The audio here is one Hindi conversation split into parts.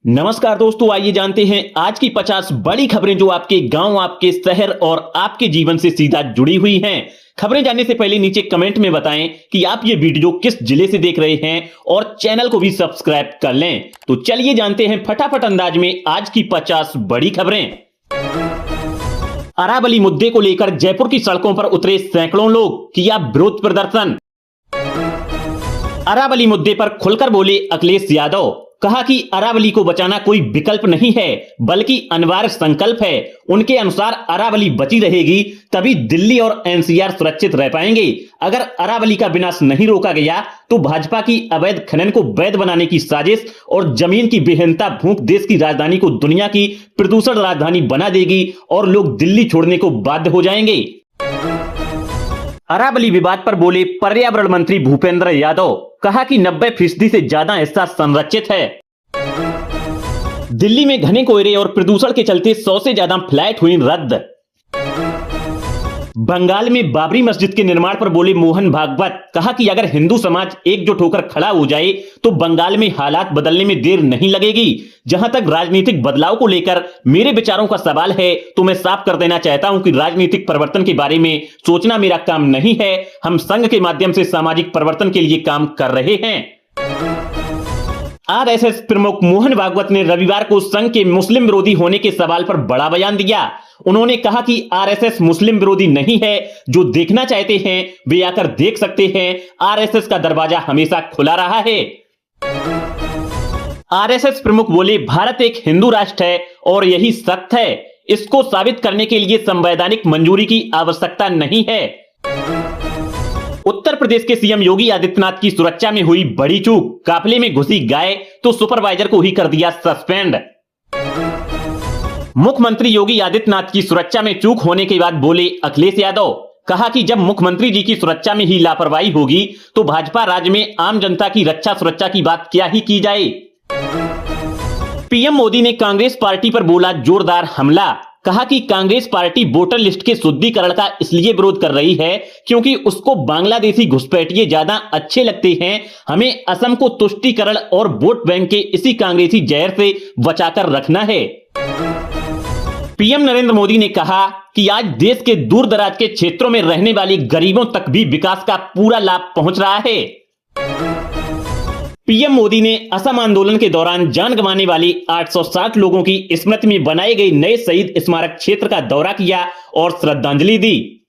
नमस्कार दोस्तों, आइए जानते हैं आज की 50 बड़ी खबरें जो आपके गांव, आपके शहर और आपके जीवन से सीधा जुड़ी हुई हैं। खबरें जानने से पहले नीचे कमेंट में बताएं कि आप ये वीडियो किस जिले से देख रहे हैं और चैनल को भी सब्सक्राइब कर लें। तो चलिए जानते हैं फटाफट अंदाज में आज की 50 बड़ी खबरें। अरावली मुद्दे को लेकर जयपुर की सड़कों पर उतरे सैकड़ों लोग, किया विरोध प्रदर्शन। अरावली मुद्दे पर खुलकर बोले अखिलेश यादव, कहा कि अरावली को बचाना कोई विकल्प नहीं है बल्कि अनिवार्य संकल्प है। उनके अनुसार अरावली बची रहेगी तभी दिल्ली और एनसीआर सुरक्षित रह पाएंगे। अगर अरावली का विनाश नहीं रोका गया तो भाजपा की अवैध खनन को वैध बनाने की साजिश और जमीन की बेहनता भूख देश की राजधानी को दुनिया की प्रदूषण राजधानी बना देगी और लोग दिल्ली छोड़ने को बाध्य हो जाएंगे। अरावली विवाद पर बोले पर्यावरण मंत्री भूपेंद्र यादव, कहा कि 90% से ज्यादा हिस्सा संरक्षित है। दिल्ली में घने कोहरे और प्रदूषण के चलते 100 से ज्यादा फ्लाइट हुई रद्द। बंगाल में बाबरी मस्जिद के निर्माण पर बोले मोहन भागवत, कहा कि अगर हिंदू समाज एकजुट होकर खड़ा हो जाए तो बंगाल में हालात बदलने में देर नहीं लगेगी। जहां तक राजनीतिक बदलाव को लेकर मेरे विचारों का सवाल है तो मैं साफ कर देना चाहता हूं कि राजनीतिक परिवर्तन के बारे में सोचना मेरा काम नहीं है। हम संघ के माध्यम से सामाजिक परिवर्तन के लिए काम कर रहे हैं। आरएसएस प्रमुख मोहन भागवत ने रविवार को संघ के मुस्लिम विरोधी होने के सवाल पर बड़ा बयान दिया। उन्होंने कहा कि आरएसएस मुस्लिम विरोधी नहीं है, जो देखना चाहते हैं वे आकर देख सकते हैं। आरएसएस का दरवाजा हमेशा खुला रहा है। आरएसएस प्रमुख बोले भारत एक हिंदू राष्ट्र है और यही सत्य है। इसको साबित करने के लिए संवैधानिक मंजूरी की आवश्यकता नहीं है। उत्तर प्रदेश के सीएम योगी आदित्यनाथ की सुरक्षा में हुई बड़ी चूक, काफिले में घुसी गाय तो सुपरवाइजर को ही कर दिया सस्पेंड। मुख्यमंत्री योगी आदित्यनाथ की सुरक्षा में चूक होने के बाद बोले अखिलेश यादव, कहा कि जब मुख्यमंत्री जी की सुरक्षा में ही लापरवाही होगी तो भाजपा राज्य में आम जनता की रक्षा सुरक्षा की बात क्या ही की जाए। पीएम मोदी ने कांग्रेस पार्टी पर बोला जोरदार हमला, कहा कि कांग्रेस पार्टी वोटर लिस्ट के शुद्धिकरण का इसलिए विरोध कर रही है क्योंकि उसको बांग्लादेशी घुसपैठिए ज्यादा अच्छे लगते हैं। हमें असम को तुष्टीकरण और वोट बैंक के इसी कांग्रेसी जहर से बचाकर रखना है। पीएम नरेंद्र मोदी ने कहा कि आज देश के दूर दराज के क्षेत्रों में रहने वाले गरीबों तक भी विकास का पूरा लाभ पहुंच रहा है। पीएम मोदी ने असम आंदोलन के दौरान जान गंवाने वाले 860 लोगों की स्मृति में बनाए गए नए शहीद स्मारक क्षेत्र का दौरा किया और श्रद्धांजलि दी।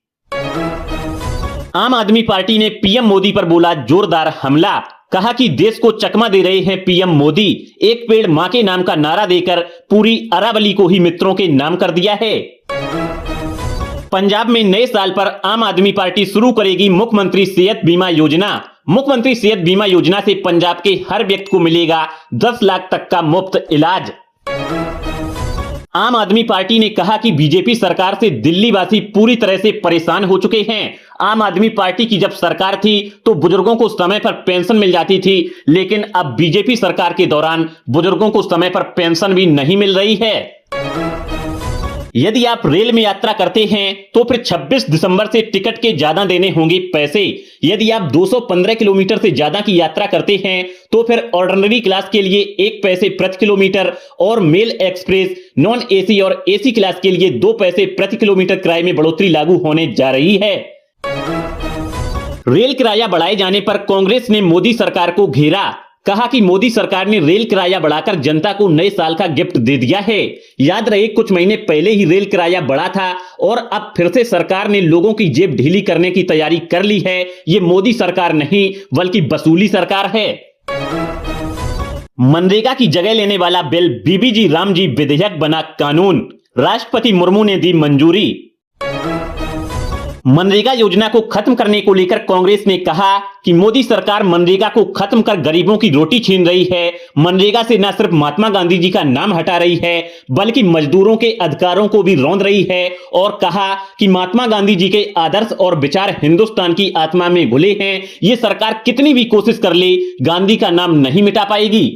आम आदमी पार्टी ने पीएम मोदी पर बोला जोरदार हमला, कहा कि देश को चकमा दे रहे हैं पीएम मोदी। एक पेड़ मां के नाम का नारा देकर पूरी अरावली को ही मित्रों के नाम कर दिया है। पंजाब में नए साल पर आम आदमी पार्टी शुरू करेगी मुख्यमंत्री सेहत बीमा योजना। मुख्यमंत्री सेहत बीमा योजना से पंजाब के हर व्यक्ति को मिलेगा 10 लाख तक का मुफ्त इलाज। आम आदमी पार्टी ने कहा कि बीजेपी सरकार से दिल्ली वासी पूरी तरह से परेशान हो चुके हैं। आम आदमी पार्टी की जब सरकार थी तो बुजुर्गों को समय पर पेंशन मिल जाती थी, लेकिन अब बीजेपी सरकार के दौरान बुजुर्गों को समय पर पेंशन भी नहीं मिल रही है। यदि आप रेल में यात्रा करते हैं तो फिर 26 दिसंबर से टिकट के ज्यादा देने होंगे पैसे। यदि आप 215 किलोमीटर से ज्यादा की यात्रा करते हैं तो फिर ऑर्डिनरी क्लास के लिए 1 पैसे प्रति किलोमीटर और मेल एक्सप्रेस, नॉन एसी और एसी क्लास के लिए 2 पैसे प्रति किलोमीटर किराए में बढ़ोतरी लागू होने जा रही है। रेल किराया बढ़ाए जाने पर कांग्रेस ने मोदी सरकार को घेरा, कहा कि मोदी सरकार ने रेल किराया बढ़ाकर जनता को नए साल का गिफ्ट दे दिया है। याद रहे कुछ महीने पहले ही रेल किराया बढ़ा था और अब फिर से सरकार ने लोगों की जेब ढीली करने की तैयारी कर ली है। ये मोदी सरकार नहीं बल्कि वसूली सरकार है। मनरेगा की जगह लेने वाला बिल बीबीजी रामजी विधेयक बना कानून, राष्ट्रपति मुर्मू ने दी मंजूरी। मनरेगा योजना को खत्म करने को लेकर कांग्रेस ने कहा कि मोदी सरकार मनरेगा को खत्म कर गरीबों की रोटी छीन रही है। मनरेगा से न सिर्फ महात्मा गांधी जी का नाम हटा रही है बल्कि मजदूरों के अधिकारों को भी रौंद रही है और कहा कि महात्मा गांधी जी के आदर्श और विचार हिंदुस्तान की आत्मा में घुले हैं। ये सरकार कितनी भी कोशिश कर ले गांधी का नाम नहीं मिटा पाएगी।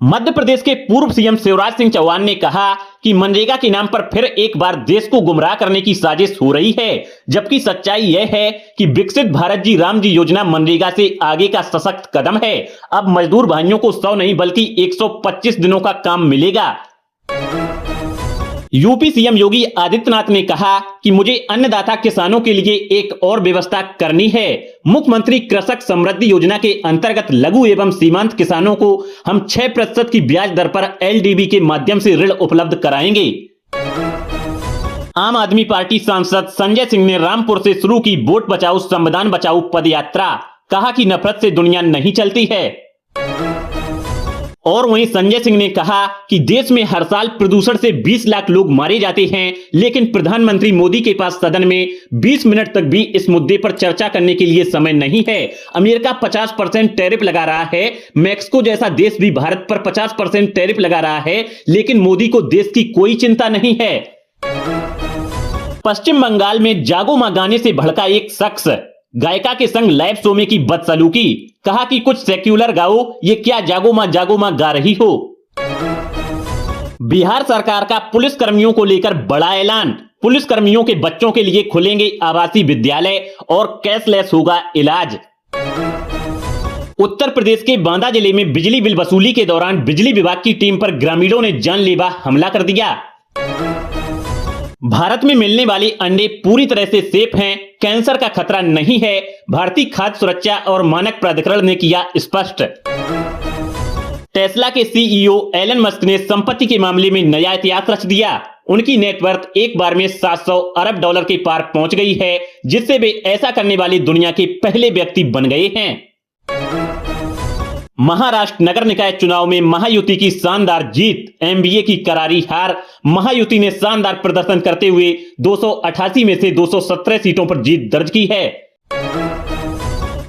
मध्य प्रदेश के पूर्व सीएम शिवराज सिंह चौहान ने कहा कि मनरेगा के नाम पर फिर एक बार देश को गुमराह करने की साजिश हो रही है, जबकि सच्चाई यह है कि विकसित भारत जी राम जी योजना मनरेगा से आगे का सशक्त कदम है। अब मजदूर भाइयों को 100 नहीं बल्कि 125 दिनों का काम मिलेगा। यूपी सीएम योगी आदित्यनाथ ने कहा कि मुझे अन्नदाता किसानों के लिए एक और व्यवस्था करनी है। मुख्यमंत्री कृषक समृद्धि योजना के अंतर्गत लघु एवं सीमांत किसानों को हम 6% की ब्याज दर पर एलडीबी के माध्यम से ऋण उपलब्ध कराएंगे। आम आदमी पार्टी सांसद संजय सिंह ने रामपुर से शुरू की वोट बचाओ संविधान बचाओ पदयात्रा, कहा कि नफरत से दुनिया नहीं चलती है। और वहीं संजय सिंह ने कहा कि देश में हर साल प्रदूषण से 20 लाख लोग मारे जाते हैं, लेकिन प्रधानमंत्री मोदी के पास सदन में 20 मिनट तक भी इस मुद्दे पर चर्चा करने के लिए समय नहीं है। अमेरिका 50% टैरिफ लगा रहा है, मैक्सिको जैसा देश भी भारत पर 50% टैरिफ लगा रहा है, लेकिन मोदी को देश की कोई चिंता नहीं है। पश्चिम बंगाल में जागो मां गाने से भड़का एक शख्स, गायिका के संग लाइव शो में की बदसलूकी, कहा कि कुछ सेक्युलर गाओ, ये क्या जागो मां गा रही हो। बिहार सरकार का पुलिस कर्मियों को लेकर बड़ा ऐलान, पुलिस कर्मियों के बच्चों के लिए खुलेंगे आवासीय विद्यालय और कैशलेस होगा इलाज। उत्तर प्रदेश के बांदा जिले में बिजली बिल वसूली के दौरान बिजली विभाग की टीम पर ग्रामीणों ने जानलेवा हमला कर दिया। भारत में मिलने वाले अंडे पूरी तरह से सेफ हैं, कैंसर का खतरा नहीं है, भारतीय खाद्य सुरक्षा और मानक प्राधिकरण ने किया स्पष्ट। टेस्ला के सीईओ एलन मस्क ने संपत्ति के मामले में नया इतिहास रच दिया। उनकी नेटवर्थ एक बार में 700 अरब डॉलर के पार पहुंच गई है, जिससे वे ऐसा करने वाले दुनिया के पहले व्यक्ति बन गए हैं। महाराष्ट्र नगर निकाय चुनाव में महायुति की शानदार जीत, एमबीए की करारी हार। महायुति ने शानदार प्रदर्शन करते हुए 288 में से 217 सीटों पर जीत दर्ज की है।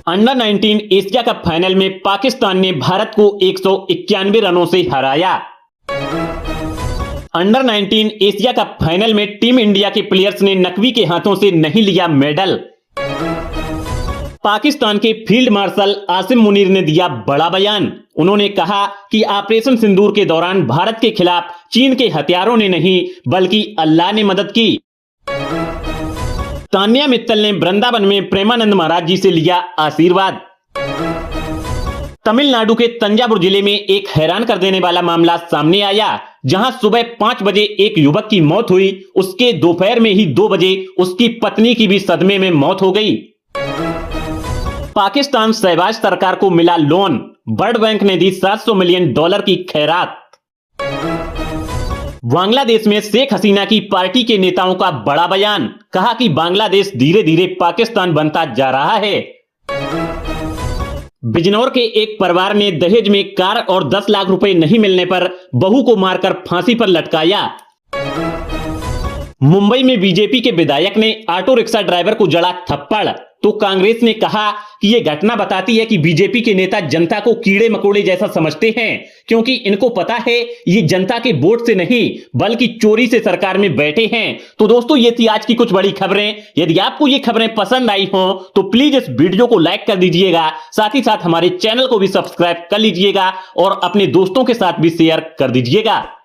अंडर 19 एशिया कप फाइनल में पाकिस्तान ने भारत को 191 रनों से हराया। अंडर 19 एशिया कप फाइनल में टीम इंडिया के प्लेयर्स ने नकवी के हाथों से नहीं लिया मेडल। पाकिस्तान के फील्ड मार्शल आसिम मुनीर ने दिया बड़ा बयान। उन्होंने कहा कि ऑपरेशन सिंदूर के दौरान भारत के खिलाफ चीन के हथियारों ने नहीं बल्कि अल्लाह ने मदद की। तान्या मित्तल ने वृंदावन में प्रेमानंद महाराज जी से लिया आशीर्वाद। तमिलनाडु के तंजावुर जिले में एक हैरान कर देने वाला मामला सामने आया, जहां सुबह 5 बजे एक युवक की मौत हुई, उसके दोपहर में ही 2 बजे उसकी पत्नी की भी सदमे में मौत हो गई। पाकिस्तान शहबाज सरकार को मिला लोन, वर्ल्ड बैंक ने दी $700 मिलियन की खैरात। बांग्लादेश में शेख हसीना की पार्टी के नेताओं का बड़ा बयान, कहा कि बांग्लादेश धीरे धीरे पाकिस्तान बनता जा रहा है। बिजनौर के एक परिवार ने दहेज में कार और 10 लाख रुपए नहीं मिलने पर बहू को मारकर फांसी पर लटकाया। मुंबई में बीजेपी के विधायक ने ऑटो रिक्शा ड्राइवर को जड़ा थप्पड़, तो कांग्रेस ने कहा कि यह घटना बताती है कि बीजेपी के नेता जनता को कीड़े मकोड़े जैसा समझते हैं, क्योंकि इनको पता है ये जनता के वोट से नहीं बल्कि चोरी से सरकार में बैठे हैं। तो दोस्तों, ये थी आज की कुछ बड़ी खबरें। यदि आपको ये खबरें पसंद आई हो तो प्लीज इस वीडियो को लाइक कर दीजिएगा, साथ ही साथ हमारे चैनल को भी सब्सक्राइब कर लीजिएगा और अपने दोस्तों के साथ भी शेयर कर दीजिएगा।